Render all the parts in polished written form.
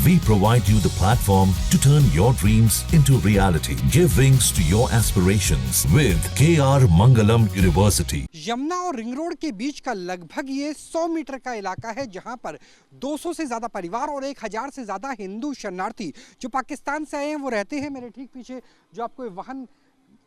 We provide you the platform to turn your dreams into reality. Give wings to your aspirations with KR Mangalam University. Yamuna और ring road के बीच का लगभग ये 100 metre का इलाका है, जहां पर 200 से ज़्यादा परिवार और 1000 से ज़्यादा हिंदू शरणार्थी जो पाकिस्तान से आए हैं वो रहते हैं। मेरे ठीक पीछे जो आपको वाहन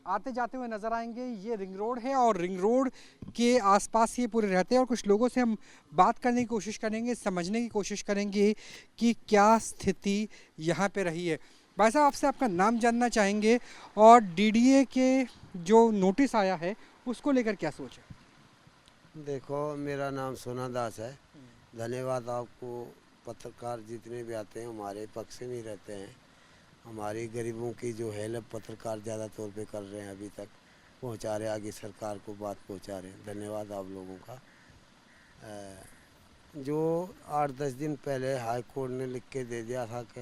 आते जाते हुए नज़र आएंगे, ये रिंग रोड है और रिंग रोड के आसपास ये पूरे रहते हैं। और कुछ लोगों से हम बात करने की कोशिश करेंगे, समझने की कोशिश करेंगे कि क्या स्थिति यहाँ पे रही है। भाई साहब, आपसे आपका नाम जानना चाहेंगे और डीडीए के जो नोटिस आया है उसको लेकर क्या सोच है? देखो, मेरा नाम सोना दास है। धन्यवाद आपको। पत्रकार जितने भी आते हैं हमारे पक्ष में ही रहते हैं। हमारी गरीबों की जो हेल्प पत्रकार ज़्यादा तौर पे कर रहे हैं, अभी तक पहुंचा रहे, आगे सरकार को बात पहुंचा रहे हैं। धन्यवाद आप लोगों का। जो 8-10 दिन पहले हाई कोर्ट ने लिख के दे दिया था कि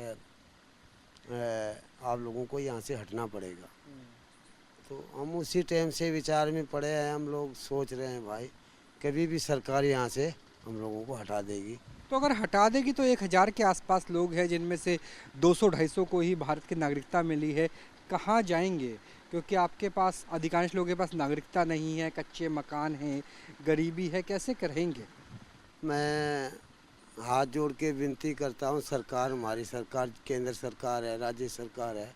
आप लोगों को यहाँ से हटना पड़ेगा, तो हम उसी टाइम से विचार में पड़े हैं। हम लोग सोच रहे हैं भाई कभी भी सरकार यहाँ से हम लोगों को हटा देगी। तो अगर हटा देगी तो 1000 के आसपास लोग हैं, जिनमें से 200-250 को ही भारत की नागरिकता मिली है। कहाँ जाएंगे? क्योंकि आपके पास, अधिकांश लोगों के पास नागरिकता नहीं है, कच्चे मकान हैं, गरीबी है, कैसे करेंगे? मैं हाथ जोड़ के विनती करता हूँ, सरकार, हमारी सरकार, केंद्र सरकार है, राज्य सरकार है,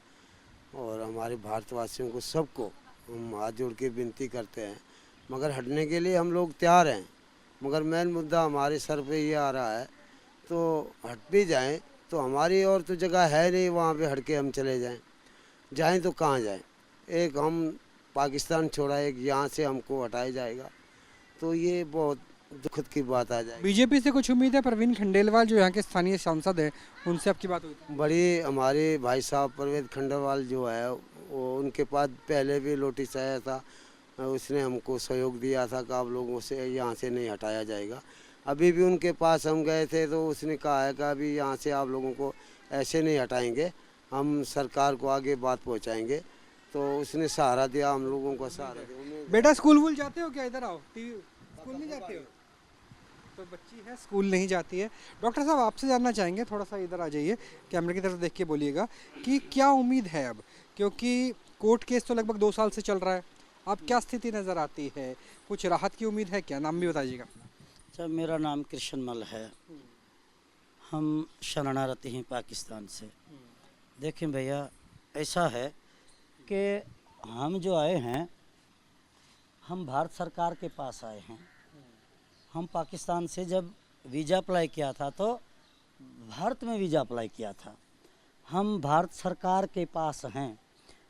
और हमारे भारतवासियों को, सबको हम हाथ जोड़ के विनती करते हैं। मगर हटने के लिए हम लोग तैयार हैं, मगर मेन मुद्दा हमारे सर पे ये आ रहा है, तो हट भी जाएं तो हमारी और तो जगह है नहीं वहाँ पे हट के हम चले जाएं तो कहाँ जाएं? एक हम पाकिस्तान छोड़ा, एक यहाँ से हमको हटाया जाएगा, तो ये बहुत दुखद की बात आ जाएगी। बीजेपी से कुछ उम्मीद है? प्रवीण खंडेलवाल जो यहाँ के स्थानीय सांसद हैं, उनसे आपकी बात हुई थी? बड़ी, हमारे भाई साहब प्रवीण खंडेलवाल जो है वो, उनके पास पहले भी नोटिस आया था, उसने हमको सहयोग दिया था कि आप लोगों से यहाँ से नहीं हटाया जाएगा। अभी भी उनके पास हम गए थे तो उसने कहा है कि अभी यहाँ से आप लोगों को ऐसे नहीं हटाएंगे, हम सरकार को आगे बात पहुँचाएंगे। तो उसने सहारा दिया, हम लोगों को सहारा दिया। बेटा, स्कूल वूल जाते हो क्या? इधर आओ। स्कूल नहीं जाते हो? तो बच्ची है, स्कूल नहीं जाती है। डॉक्टर साहब, आपसे जानना चाहेंगे, थोड़ा सा इधर आ जाइए, कैमरे की तरफ देख के बोलिएगा कि क्या उम्मीद है अब, क्योंकि कोर्ट केस तो लगभग 2 साल से चल रहा है। अब क्या स्थिति नज़र आती है? कुछ राहत की उम्मीद है क्या? नाम भी बताइएगा। अच्छा, मेरा नाम कृष्ण मल है। हम शरणार्थी हैं पाकिस्तान से। देखें भैया, ऐसा है कि हम जो आए हैं, हम भारत सरकार के पास आए हैं। हम पाकिस्तान से जब वीज़ा अप्लाई किया था तो भारत में वीज़ा अप्लाई किया था। हम भारत सरकार के पास हैं।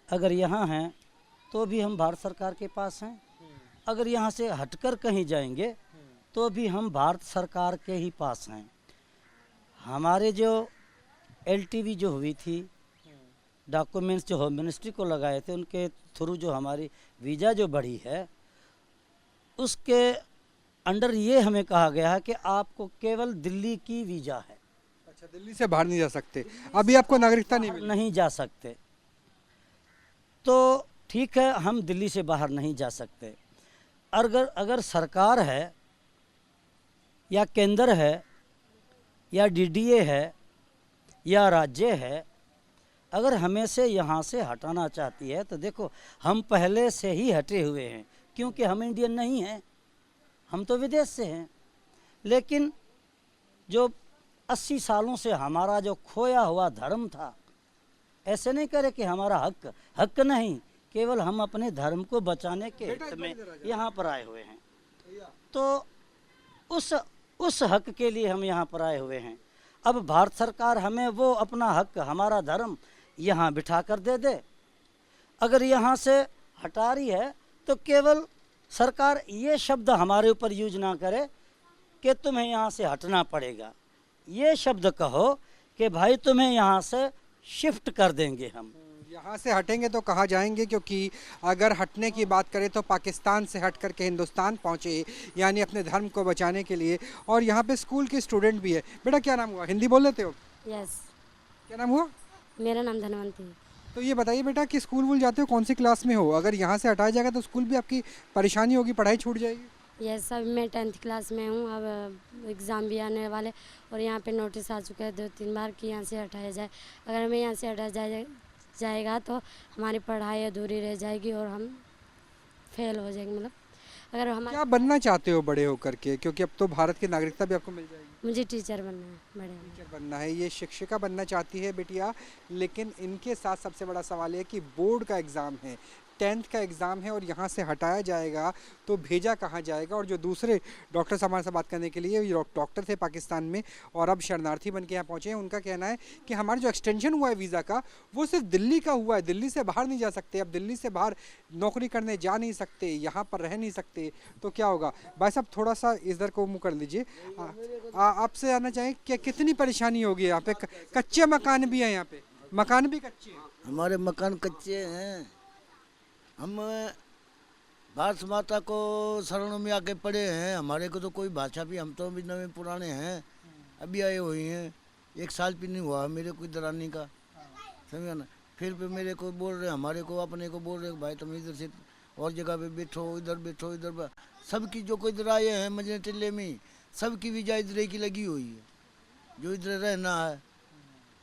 अगर यहाँ हैं तो भी हम भारत सरकार के पास हैं, अगर यहाँ से हटकर कहीं जाएंगे तो भी हम भारत सरकार के ही पास हैं। हमारे जो LTV जो हुई थी, डॉक्यूमेंट्स जो होम मिनिस्ट्री को लगाए थे, उनके थ्रू जो हमारी वीज़ा जो बढ़ी है, उसके अंडर ये हमें कहा गया है कि आपको केवल दिल्ली की वीज़ा है। अच्छा, दिल्ली से बाहर नहीं जा सकते? अभी आपको नागरिकता नहीं मिली? नहीं जा सकते। तो ठीक है, हम दिल्ली से बाहर नहीं जा सकते। अगर सरकार है या केंद्र है या DDA है या राज्य है, अगर हमें से यहाँ से हटाना चाहती है तो देखो, हम पहले से ही हटे हुए हैं, क्योंकि हम इंडियन नहीं हैं, हम तो विदेश से हैं। लेकिन जो 80 सालों से हमारा जो खोया हुआ धर्म था, ऐसे नहीं करे कि हमारा हक नहीं, केवल हम अपने धर्म को बचाने के हित में यहाँ पर आए हुए हैं। तो उस हक के लिए हम यहाँ पर आए हुए हैं। अब भारत सरकार हमें वो अपना हक, हमारा धर्म यहाँ बिठा कर दे दे। अगर यहाँ से हटा रही है तो केवल सरकार ये शब्द हमारे ऊपर यूज ना करे कि तुम्हें यहाँ से हटना पड़ेगा। ये शब्द कहो कि भाई तुम्हें यहाँ से शिफ्ट कर देंगे हम। यहाँ से हटेंगे तो कहाँ जाएंगे? क्योंकि अगर हटने की बात करें तो पाकिस्तान से हट करके हिंदुस्तान पहुँचे, यानी अपने धर्म को बचाने के लिए। और यहाँ पे स्कूल के स्टूडेंट भी है। बेटा, क्या नाम हुआ? हिंदी बोल लेते हो? यस। क्या नाम हुआ? मेरा नाम धनवंती है। तो ये बताइए बेटा कि स्कूल वूल जाते हो, कौन सी क्लास में हो? अगर यहाँ से हटाया जाएगा तो स्कूल भी आपकी परेशानी होगी, पढ़ाई छूट जाएगी। ये सब मैं 10th क्लास में हूँ। अब एग्ज़ाम भी आने वाले और यहाँ पे नोटिस आ चुका है 2-3 बार कि यहाँ से हटाया जाए। अगर हमें यहाँ से हटाया जाएगा तो हमारी पढ़ाई अधूरी रह जाएगी और हम फेल हो जाएंगे। मतलब अगर हमारे क्या बनना चाहते हो बड़े होकर के, क्योंकि अब तो भारत की नागरिकता भी आपको मिल जाएगी? मुझे टीचर बनना है, बड़े होकर। टीचर बनना है, ये शिक्षिका बनना चाहती है बिटिया। लेकिन इनके साथ सबसे बड़ा सवाल है कि बोर्ड का एग्ज़ाम है, 10th का एग्ज़ाम है और यहाँ से हटाया जाएगा तो भेजा कहाँ जाएगा। और जो दूसरे डॉक्टर हमारे से बात करने के लिए, ये डॉक्टर थे पाकिस्तान में और अब शरणार्थी बन के यहाँ पहुँचे हैं, उनका कहना है कि हमारा जो एक्सटेंशन हुआ है वीज़ा का वो सिर्फ दिल्ली का हुआ है, दिल्ली से बाहर नहीं जा सकते। अब दिल्ली से बाहर नौकरी करने जा नहीं सकते, यहाँ पर रह नहीं सकते, तो क्या होगा? भाई साहब थोड़ा सा इधर को मुँह कर लीजिए। आपसे जानना चाहें कि कितनी परेशानी होगी यहाँ पे? कच्चे मकान भी हैं यहाँ पे, मकान भी कच्चे हैं। हमारे मकान कच्चे हैं। हम भारत माता को शरणों में आके पड़े हैं। हमारे को तो कोई भाषा भी, हम तो अभी नए पुराने हैं, अभी आए हुए हैं। 1 साल भी नहीं हुआ मेरे को इधर आने का, समझा ना। फिर भी मेरे को बोल रहे, हमारे को अपने को बोल रहे भाई तुम इधर से और जगह पे बैठो, इधर बैठो, इधर। सबकी जो कोई इधर आए हैं मजने टिल्ले में, सबकी वीजा इधर की लगी हुई है, जो इधर रहना है।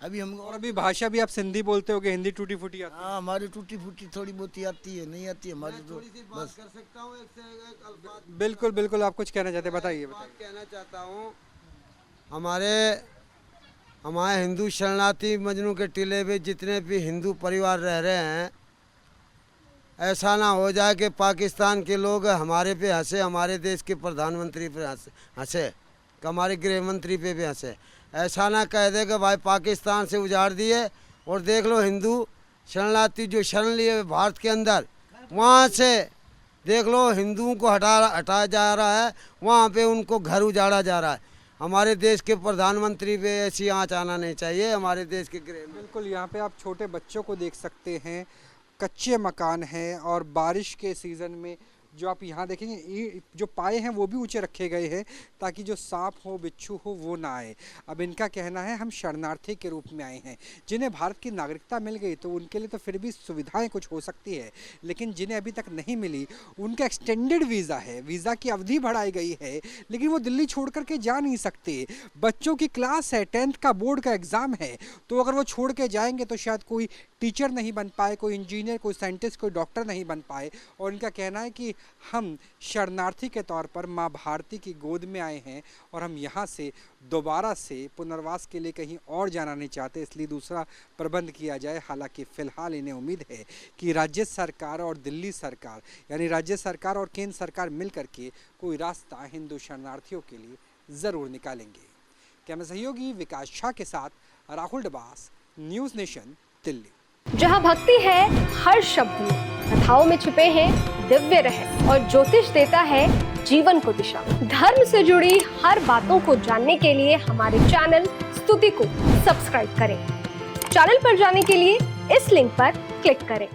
अभी हम और अभी भाषा भी आप सिंधी बोलते होगे, हिंदी टूटी फूटी आती है? हाँ, हमारी टूटी फूटी थोड़ी बहुत आती है, नहीं आती हमारी तो बस। कर सकता हूँ एक से एक अल्फाज बिल्कुल बिल्कुल, आप कुछ कहना चाहते हैं, बताइए। कहना चाहता हूँ। हमारे हिंदू शरणार्थी मजनू के टिले पे जितने भी हिंदू परिवार रह रहे हैं, ऐसा ना हो जाए कि पाकिस्तान के लोग हमारे पे हंसे, हमारे देश के प्रधानमंत्री पे हंसे, हमारे गृह मंत्री पे भी हंसे। ऐसा ना कह दे कि भाई पाकिस्तान से उजाड़ दिए और देख लो हिंदू शरणार्थी जो शरण लिए भारत के अंदर, वहाँ से देख लो हिंदुओं को हटाया जा रहा है, वहाँ पे उनको घर उजाड़ा जा रहा है। हमारे देश के प्रधानमंत्री पे ऐसी आँच आना नहीं चाहिए। हमारे देश के गृह बिल्कुल, यहाँ पे आप छोटे बच्चों को देख सकते हैं, कच्चे मकान हैं और बारिश के सीज़न में जो आप यहाँ देखेंगे ये जो पाए हैं वो भी ऊंचे रखे गए हैं ताकि जो सांप हो बिच्छू हो वो ना आए। अब इनका कहना है हम शरणार्थी के रूप में आए हैं, जिन्हें भारत की नागरिकता मिल गई तो उनके लिए तो फिर भी सुविधाएं कुछ हो सकती है, लेकिन जिन्हें अभी तक नहीं मिली उनका एक्सटेंडेड वीज़ा है, वीज़ा की अवधि बढ़ाई गई है, लेकिन वो दिल्ली छोड़ करके जा नहीं सकते। बच्चों की क्लास है, 10th का बोर्ड का एग्ज़ाम है, तो अगर वो छोड़ के जाएंगे तो शायद कोई टीचर नहीं बन पाए, कोई इंजीनियर, कोई साइंटिस्ट, कोई डॉक्टर नहीं बन पाए। और इनका कहना है कि हम शरणार्थी के तौर पर माँ भारती की गोद में आए हैं और हम यहाँ से दोबारा से पुनर्वास के लिए कहीं और जाना नहीं चाहते, इसलिए दूसरा प्रबंध किया जाए। हालांकि फ़िलहाल इन्हें उम्मीद है कि राज्य सरकार और दिल्ली सरकार, यानी राज्य सरकार और केंद्र सरकार मिलकर के कोई रास्ता हिंदू शरणार्थियों के लिए ज़रूर निकालेंगे। कैमरा सहयोगी विकास शाह के साथ राहुल डबास, न्यूज़ नेशन, दिल्ली। जहाँ भक्ति है हर शब्द में, कथाओं में छुपे हैं दिव्य रहस्य और ज्योतिष देता है जीवन को दिशा। धर्म से जुड़ी हर बातों को जानने के लिए हमारे चैनल स्तुति को सब्सक्राइब करें। चैनल पर जाने के लिए इस लिंक पर क्लिक करें।